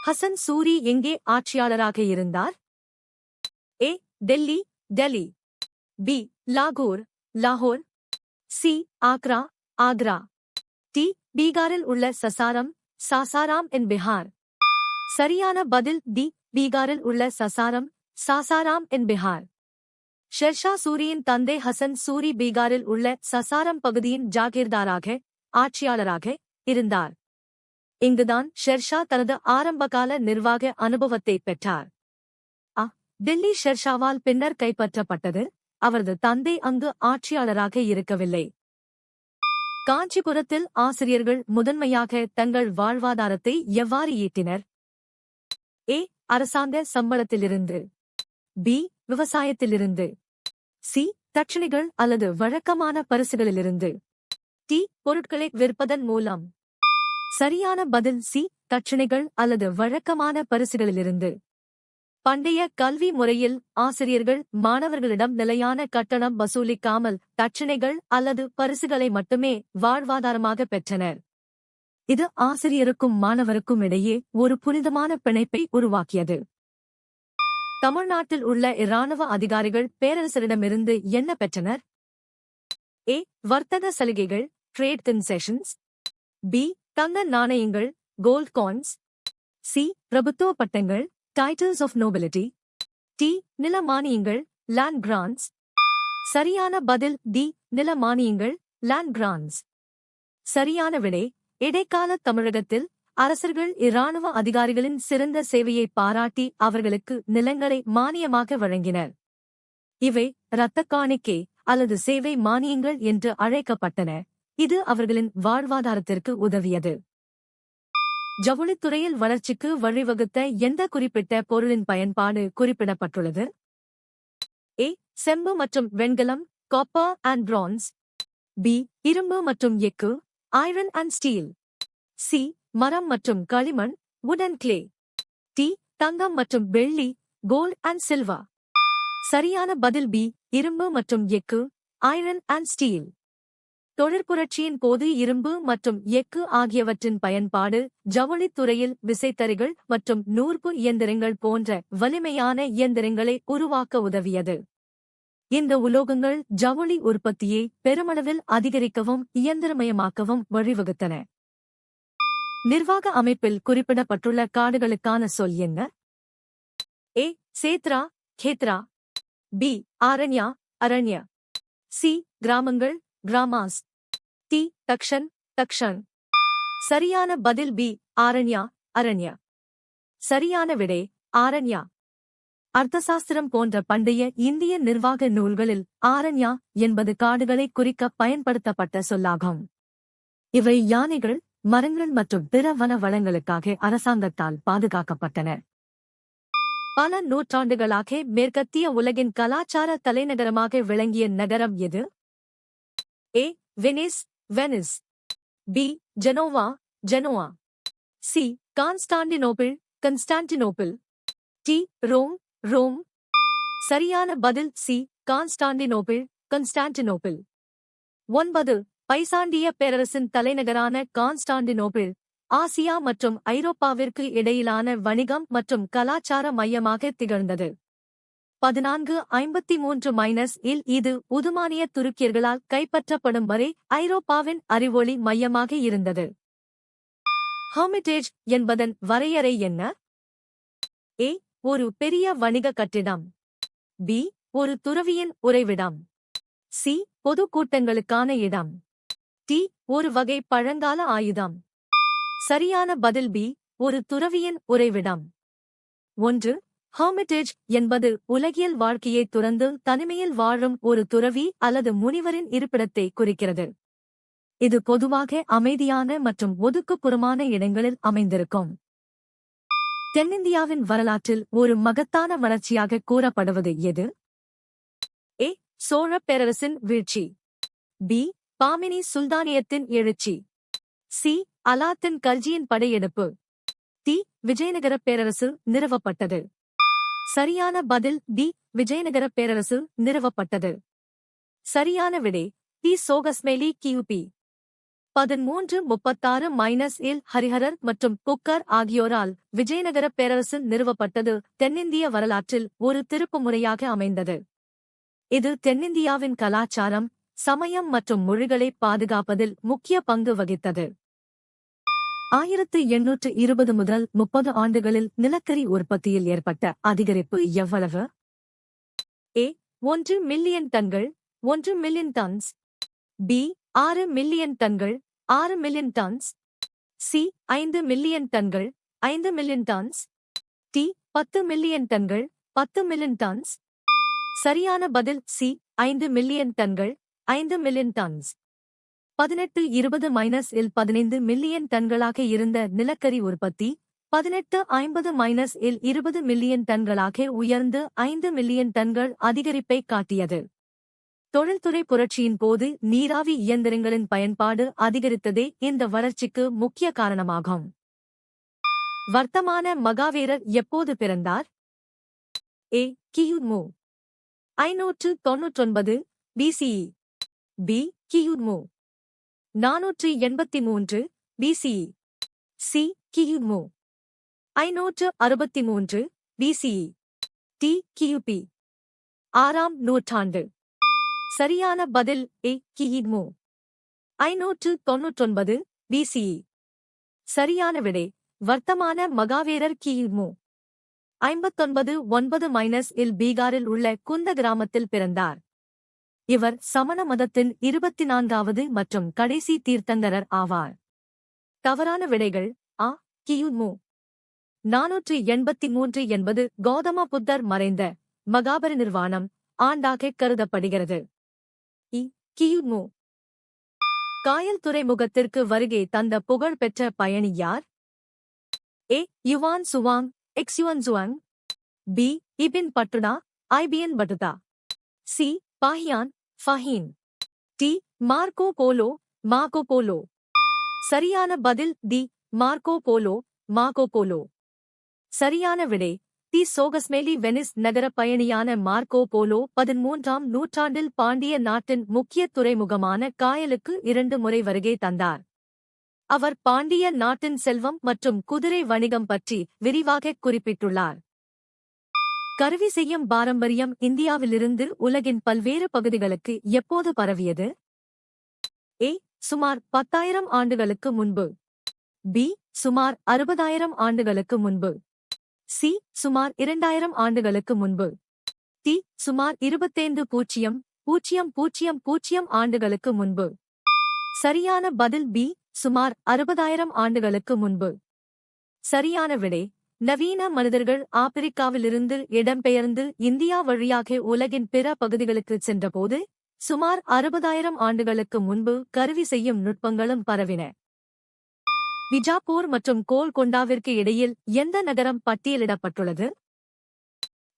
ஹசன் சூரி எங்கே ஆட்சியாளராக இருந்தார்? ஏ. டெல்லி, டெல்லி. பி. லாகூர், லாகூர். சி. ஆக்ரா, ஆக்ரா. டி. பீகாரில் உள்ள சசாரம், சாசாராம் இன் பிஹார். சரியான பதில் டி. பீகாரில் உள்ள சசாரம், சாசாராம் இன் பிஹார். ஷெர்ஷா சூரியின் தந்தை ஹசன் சூரி பீகாரில் உள்ள சசாரம் பகுதியின் ஜாகீர்தாராக, ஆட்சியாளராக இருந்தார். இங்குதான் ஷெர்ஷா தனது ஆரம்பகால நிர்வாக அனுபவத்தை பெற்றார். டெல்லி ஷெர்ஷாவால் பின்னர் கைப்பற்றப்பட்டது. அவரது தந்தை அங்கு ஆட்சியாளராக இருக்கவில்லை. காஞ்சிபுரத்தில் ஆசிரியர்கள் முதன்மையாக தங்கள் வாழ்வாதாரத்தை எவ்வாறு ஈட்டினர்? ஏ. அரசாங்க சம்பளத்திலிருந்து. பி. விவசாயத்திலிருந்து. சி. தட்சணைகள் அல்லது வழக்கமான பரிசுகளிலிருந்து. டி. பொருட்களை விற்பதன் மூலம். சரியான பதில் சி. தட்சணைகள் அல்லது வழக்கமான பரிசுகளிலிருந்து. பண்டைய கல்வி முறையில் ஆசிரியர்கள் மாணவர்களிடம் நிலையான கட்டணம் வசூலிக்காமல் தட்சணைகள் அல்லது பரிசுகளை மட்டுமே வாழ்வாதாரமாக பெற்றனர். இது ஆசிரியருக்கும் மாணவருக்கும் இடையே ஒரு புனிதமான பிணைப்பை உருவாக்கியது. தமிழ்நாட்டில் உள்ள இராணுவ அதிகாரிகள் பேரரசரிடமிருந்து என்ன பெற்றனர்? ஏ. வர்த்தக சலுகைகள், ட்ரேட் கன்செஷன்ஸ். பி. தங்க நாணயங்கள், கோல்ட் காயின்ஸ். சி. பிரபுத்துவ பட்டங்கள், டைட்டில்ஸ் ஆஃப் நோபிலிட்டி. டி. நில மானியங்கள், லேண்ட் கிராண்ட்ஸ். சரியான பதில் டி. நில மானியங்கள், லேண்ட் கிராண்ட்ஸ். சரியான விடை. இடைக்கால தமிழகத்தில் அரசர்கள் இராணுவ அதிகாரிகளின் சிறந்த சேவையை பாராட்டி அவர்களுக்கு நிலங்களை மானியமாக வழங்கினர். இவை இரத்தக் காணிக்கை அல்லது சேவை மானியங்கள் என்று அழைக்கப்பட்டன. இது அவர்களின் வாழ்வாதாரத்திற்கு உதவியது. ஜவுளித்துறையில் வளர்ச்சிக்கு வழிவகுத்த எந்த குறிப்பிட்ட பொருளின் பயன்பாடு குறிப்பிடப்பட்டுள்ளது? ஏ. செம்பு மற்றும் வெண்கலம், காப்பர் அண்ட் பிரான்ஸ். பி. இரும்பு மற்றும் எஃகு, ஐரன் அண்ட் ஸ்டீல். சி. மரம் மற்றும் களிமண், வுட் அண்ட் கிளே. டி. தங்கம் மற்றும் வெள்ளி, கோல்ட் அண்ட் சில்வர். சரியான பதில் பி. இரும்பு மற்றும் எஃகு, ஐரன் அண்ட் ஸ்டீல். தொழிற்புரட்சியின் போது இரும்பு மற்றும் எஃகு ஆகியவற்றின் பயன்பாடு ஜவுளித்துறையில் விசைத்தறிகள் மற்றும் நூற்பு இயந்திரங்கள் போன்ற வலிமையான இயந்திரங்களை உருவாக்க உதவியது. இந்த உலோகங்கள் ஜவுளி உற்பத்தியை பெருமளவில் அதிகரிக்கவும் இயந்திரமயமாக்கவும் வழிவகுத்தன. நிர்வாக அமைப்பில் குறிப்பிடப்பட்டுள்ள காடுகளுக்கான சொல் என்ன? ஏ. சேத்ரா, கேத்ரா. பி. ஆரண்யா, அரண்ய. சி. கிராமங்கள், கிராமாஸ். டி. தக்ஷன், தக்ஷன். சரியான பதில் பி. ஆரண்யா, அரண்ய. சரியான விடை ஆரண்யா. அர்த்தசாஸ்திரம் போன்ற பண்டைய இந்திய நிர்வாக நூல்களில் ஆரண்யா என்பது காடுகளை குறிக்க பயன்படுத்தப்பட்ட சொல்லாகும். இவை யானைகள், மரங்கள் மற்றும் பிற வன வளங்களுக்காக அரசாங்கத்தால் பாதுகாக்கப்பட்டன. பல நூற்றாண்டுகளாக மேற்கத்திய உலகின் கலாச்சார தலைநகரமாக விளங்கிய நகரம் எது? A. Venice, Venice. B. Genoa, Genoa. C. Constantinople, Constantinople. D. Rome, Rome. சரியான பதில் சி. கான்ஸ்டாண்டினோப்பிள், கன்ஸ்டான்டினோப்பிள். 9. பைசாண்டிய பேரரசின் தலைநகரான கான்ஸ்டாண்டினோப்பிள் ஆசியா மற்றும் ஐரோப்பாவிற்கு இடையிலான வணிகம் மற்றும் கலாச்சார மையமாக திகழ்ந்தது. 1453 இது உதுமானிய துருக்கியர்களால் கைப்பற்றப்படும் வரை ஐரோப்பாவின் அறிவொளி மையமாக இருந்தது. ஹெர்மிடேஜ் என்பதன் வரையறை என்ன? ஏ. ஒரு பெரிய வணிக கட்டிடம். பி. ஒரு துறவியின் உறைவிடம். சி. பொது கூட்டங்களுக்கான இடம். டி. ஒரு வகை பழங்கால ஆயுதம். சரியான பதில் பி. ஒரு துறவியின் உறைவிடம். 1. ஹெர்மிடேஜ் என்பது உலகியல் வாழ்க்கையை துறந்து தனிமையில் வாழும் ஒரு துறவி அல்லது முனிவரின் இருப்பிடத்தை குறிக்கிறது. இது பொதுவாக அமைதியான மற்றும் ஒதுக்குப்புறமான இடங்களில் அமைந்திருக்கும். தென்னிந்தியாவின் வரலாற்றில் ஒரு மகத்தான வளர்ச்சியாக கூறப்படுவது எது? ஏ. சோழ பேரரசின் வீழ்ச்சி. பி. பாமினி சுல்தானியத்தின் எழுச்சி. சி. அலாத்தின் கல்ஜியின் படையெடுப்பு. டி. விஜயநகர பேரரசு நிறுவப்பட்டது. சரியான பதில் டி. விஜயநகர பேரரசு நிறுவப்பட்டது. சரியான விடை டி. சோகஸ்மேலி கியூபி. 1336 ஹரிஹரர் மற்றும் குக்கர் ஆகியோரால் விஜயநகர பேரரசு நிறுவப்பட்டது தென்னிந்திய வரலாற்றில் ஒரு திருப்புமுறையாக அமைந்தது. இது தென்னிந்தியாவின் கலாச்சாரம், சமயம் மற்றும் மொழிகளை பாதுகாப்பதில் முக்கிய பங்கு வகித்தது. 1820 முதல் 30 ஆண்டுகளில் நிலக்கரி உற்பத்தியில் ஏற்பட்ட அதிகரிப்பு எவ்வளவு? A 1 மில்லியன் டன்கள் 1 மில்லியன் டன்ஸ். B 6 மில்லியன் டன்கள் 6 மில்லியன் டன்ஸ். C 5 மில்லியன் டன்கள் 5 மில்லியன் டன்ஸ். T 10 மில்லியன் டன்கள் 10 மில்லியன் டன்ஸ். சரியான பதில் C 5 மில்லியன் டன்கள் 5 மில்லியன் டன்ஸ். 1820-15 மில்லியன் டன்களாக இருந்த நிலக்கரி உற்பத்தி 1850-20 மில்லியன் டன்களாக உயர்ந்து 5 மில்லியன் டன்கள் அதிகரிப்பை காட்டியது. தொழில்துறை புரட்சியின் போது நீராவி இயந்திரங்களின் பயன்பாடு அதிகரித்ததே இந்த வளர்ச்சிக்கு முக்கிய காரணமாகும். வர்த்தமான மகாவீரர் எப்போது பிறந்தார்? A கிமு 599 BCE. B கிமு 483 BCE. C கிமு 563 BCE. T கிபி 6ஆம் நூற்றாண்டு. சரியான பதில் A கிமு 599 BCE. சரியான விடை வர்த்தமான மகாவீரர் கிமு 59-9 பீகாரில் உள்ள குந்த கிராமத்தில் பிறந்தார். இவர் சமண மதத்தின் 24வது மற்றும் கடைசி தீர்த்தங்கரர் ஆவார். தவறான விடைகள் A கிமு 483 என்பது கௌதம புத்தர் மறைந்த மகாபரிநிர்வாணம் ஆண்டாக கருதப்படுகிறது. E கிமு காயல் துறைமுகத்திற்கு வருகை தந்த புகழ்பெற்ற பயணி யார்? A Yuan Chwang Xuan Chwang. B Ibn Battuta Ibn Battuta. C Fahien Fahien. T Marco Polo Marco Polo. சரியான பதில் D Marco Polo Marco Polo. சரியான விடை தி சோகஸ்மேலி வெனிஸ் நகர பயணியான மார்க்கோ போலோ 13ஆம் நூற்றாண்டில் பாண்டிய நாட்டின் முக்கிய துறைமுகமான காயலுக்கு 2 முறை வருகை தந்தார். அவர் பாண்டிய நாட்டின் செல்வம் மற்றும் குதிரை வணிகம் பற்றி விரிவாக குறிப்பிட்டுள்ளார். கருவி செய்யும் பாரம்பரியம் இந்தியாவிலிருந்து உலகின் பல்வேறு பகுதிகளுக்கு எப்போது பரவியது? A சுமார் 10,000 ஆண்டுகளுக்கு முன்பு. B சுமார் 60,000 ஆண்டுகளுக்கு முன்பு. C சுமார் 2,000 ஆண்டுகளுக்கு முன்பு. T சுமார் 25,000 ஆண்டுகளுக்கு முன்பு. சரியான பதில் B சுமார் 60,000 ஆண்டுகளுக்கு முன்பு. சரியான விடை நவீன மனிதர்கள் ஆப்பிரிக்காவிலிருந்து இடம்பெயர்ந்து இந்தியா வழியாக உலகின் பிற பகுதிகளுக்கு சென்றபோது சுமார் 60,000 ஆண்டுகளுக்கு முன்பு கருவி செய்யும் நுட்பங்களும் பரவின. பிஜாப்பூர் மற்றும் கோல்கொண்டாவிற்கு இடையில் எந்த நகரம் பட்டியலிடப்பட்டுள்ளது?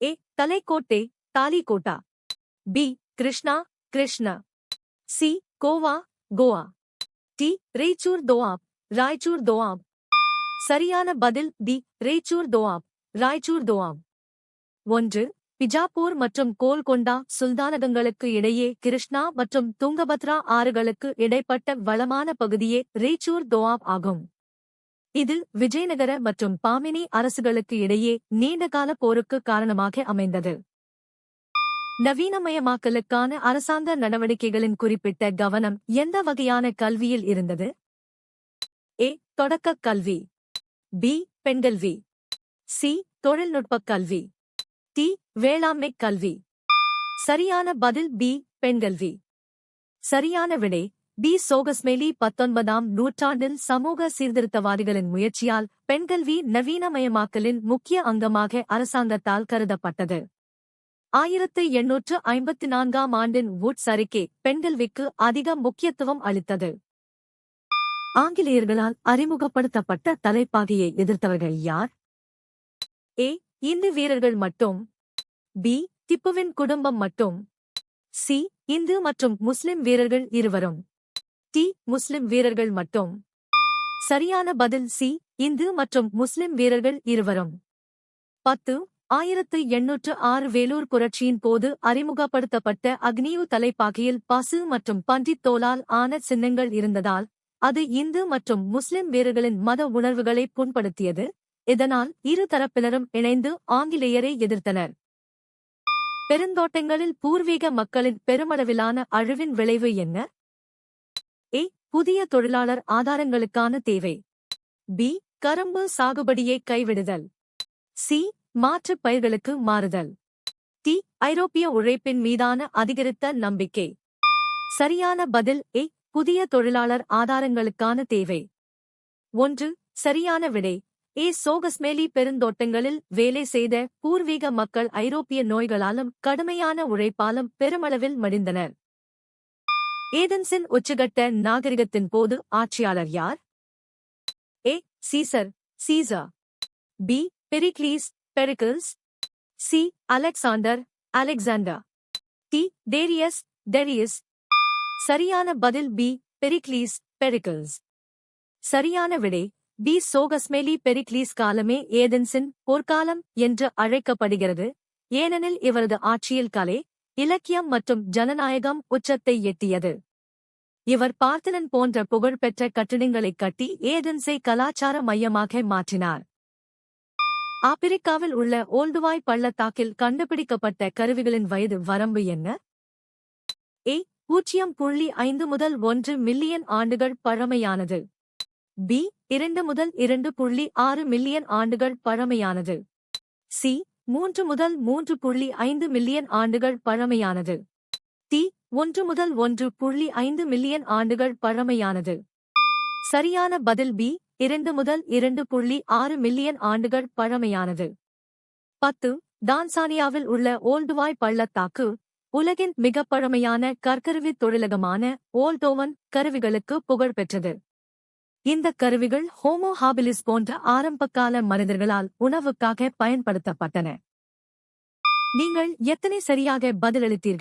A Talikota தாலிகோட்டா. B Krishna Krishna. C Goa Goa. T Raichur தோஆப் Raichur தோஆப். சரியான பதில் டி ரேச்சூர் தோஆப் ராய்ச்சூர் தோஆப். 1 பிஜாப்பூர் மற்றும் கோல்கொண்டா சுல்தானகங்களுக்கு இடையே கிருஷ்ணா மற்றும் துங்கபத்ரா ஆறுகளுக்கு இடைப்பட்ட வளமான பகுதியே ரேச்சூர் தோஆப் ஆகும். இது விஜயநகர மற்றும் பாமினி அரசுகளுக்கு இடையே நீண்டகால போருக்கு காரணமாக அமைந்தது. நவீனமயமாக்கலுக்கான அரசாங்க நடவடிக்கைகளின் குறிப்பிட்ட கவனம் எந்த வகையான கல்வியில் இருந்தது? A தொடக்கக் கல்வி. B பெண்கல்வி. C தொழில்நுட்பக் கல்வி. T வேளாண்மைக் கல்வி. சரியான பதில் B பெண்கல்வி. சரியான விடை B சோகஸ்மேலி 19ஆம் நூற்றாண்டில் சமூக சீர்திருத்தவாதிகளின் முயற்சியால் பெண்கல்வி நவீனமயமாக்கலின் முக்கிய அங்கமாக அரசாங்கத்தால் கருதப்பட்டது. 1854ஆம் ஆண்டின் வுட்ஸ் அறிக்கை பெண்கல்விக்கு அதிக முக்கியத்துவம் அளித்தது. ஆங்கிலேயர்களால் அறிமுகப்படுத்தப்பட்ட தலைப்பாகையை எதிர்த்தவர்கள் யார்? A இந்து வீரர்கள் மட்டும். B திப்புவின் குடும்பம் மட்டும். C இந்து மற்றும் முஸ்லிம் வீரர்கள் இருவரும். T முஸ்லிம் வீரர்கள் மட்டும். சரியான பதில் C இந்து மற்றும் முஸ்லிம் வீரர்கள் இருவரும். 10 1806 வேலூர் புரட்சியின் போது அறிமுகப்படுத்தப்பட்ட அக்னியு தலைப்பாகையில் பசு மற்றும் பன்றித் தோலால் ஆன சின்னங்கள் இருந்ததால் அது இந்து மற்றும் முஸ்லிம் வீரர்களின் மத உணர்வுகளை புண்படுத்தியது, இதனால் இரு தரப்பினரும் இணைந்து ஆங்கிலேயரை எதிர்த்தனர். பெருந்தோட்டங்களில் பூர்வீக மக்களின் பெருமளவிலான அழிவின் விளைவு என்ன? ஏ. புதிய தொழிலாளர் ஆதாரங்களுக்கான தேவை. பி. கரும்பு சாகுபடியை கைவிடுதல். சி. மாற்றுப் பயிர்களுக்கு மாறுதல். டி. ஐரோப்பிய உழைப்பின் மீதான அதிகரித்த நம்பிக்கை. சரியான பதில் ஏ. புதிய தொழிலாளர் ஆதாரங்களுக்கான தேவை. 1. சரியான விடை. ஏ. சோகஸ்மேலி பெருந்தோட்டங்களில் வேலை செய்த பூர்வீக மக்கள் ஐரோப்பிய நோய்களாலும் கடுமையான உழைப்பாலும் பெருமளவில் மடிந்தனர். ஏதென்ஸின் உச்சகட்ட நாகரிகத்தின் போது ஆட்சியாளர் யார்? ஏ. சீசர் சீசா. B. Pericles Pericles. C. Alexander Alexander. D. Darius Darius. சரியான பதில் பி. பெரிக்ளீஸ் பெரிக்கிள்ஸ். சரியான விடை பி. சோகஸ்மேலி பெரிக்ளீஸ் காலமே ஏதென்ஸின் பொற்காலம் என்று அழைக்கப்படுகிறது, ஏனெனில் இவரது ஆட்சியில் கலை, இலக்கியம் மற்றும் ஜனநாயகம் உச்சத்தை எட்டியது. இவர் பார்த்தனன் போன்ற புகழ்பெற்ற கட்டிடங்களைக் கட்டி ஏதென்ஸை கலாச்சார மையமாக மாற்றினார். ஆப்பிரிக்காவில் உள்ள ஓல்டுவாய் பள்ளத்தாக்கில் கண்டுபிடிக்கப்பட்ட கருவிகளின் வயது வரம்பு என்ன? ஏ. 0.5 முதல் 1 மில்லியன் ஆண்டுகள் பழமையானது. பி. 2 முதல் 2.6 மில்லியன் ஆண்டுகள் பழமையானது. சி. 3 முதல் 3.5 மில்லியன் ஆண்டுகள் பழமையானது. டி. 1 முதல் 1.5 மில்லியன் ஆண்டுகள் பழமையானது. சரியான பதில் பி. 2 முதல் 2.6 மில்லியன் ஆண்டுகள் பழமையானது. 10. டான்சானியாவில் உள்ள ஓல்டுவாய் பள்ளத்தாக்கு உலகின் மிகப் பழமையான கற்கருவித் தொழிலகமான ஓல்டோவன் கருவிகளுக்கு புகழ் பெற்றது. இந்த கருவிகள் ஹோமோ ஹாபிலிஸ் போன்ற ஆரம்பகால மனிதர்களால் உணவுக்காக பயன்படுத்தப்பட்டன. நீங்கள் எத்தனை சரியாக பதிலளித்தீர்கள்?